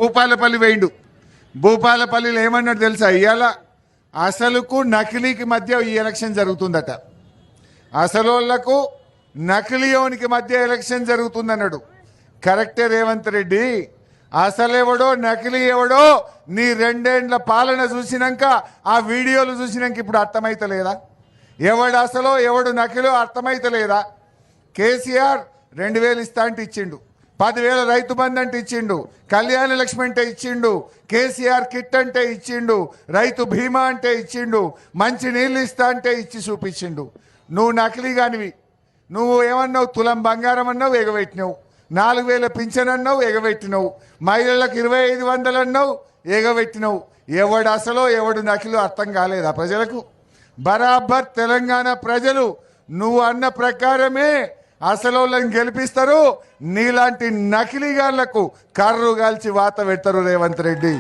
భూపాలపల్లి వేయిండు. భూపాలపల్లిలో ఏమన్నాడు తెలుసా? ఇవాళ అసలుకు నకిలీకి మధ్య ఈ ఎలక్షన్ జరుగుతుందట. అసలోళ్లకు నకిలీయోనికి మధ్య ఎలక్షన్ జరుగుతుందన్నాడు. కరెక్టే రేవంత్ రెడ్డి. అసలెవడో నకిలీ ఎవడో నీ 2 ఏండ్ల పాలన చూసినాక ఆ వీడియోలు చూసినాక ఇప్పుడు అర్థమైతలేదా? ఎవడు అసలో ఎవడు నకిలో అర్థమైతలేదా? కేసీఆర్ 2000 ఇస్తా అంటే ఇచ్చిండు, 10,000 రైతు బంధు అంటే ఇచ్చిండు, కళ్యాణ లక్ష్మి అంటే ఇచ్చిండు, కేసీఆర్ కిట్ అంటే ఇచ్చిండు, రైతు బీమా అంటే ఇచ్చిండు, మంచి నీళ్ళు ఇస్తా అంటే ఇచ్చి చూపించిండు. నువ్వు నకిలీ కానివి. నువ్వు ఏమన్నావు? తులం బంగారం అన్నావు, ఎగబెట్టినావు. 4,000 పింఛన్ అన్నావు, ఎగబెట్టినావు. మహిళలకు 2,500 అన్నావు, ఎగబెట్టినావు. ఎవడు అసలో ఎవడు నకిలో అర్థం కాలేదా ప్రజలకు? బరాబర్ తెలంగాణ ప్రజలు నువ్వు అన్న ప్రకారమే అసలోళ్ళని గెలిపిస్తారు. నీలాంటి నకిలీగాళ్లకు కర్రు కాల్చి వాత పెడతారు రేవంత్ రెడ్డి.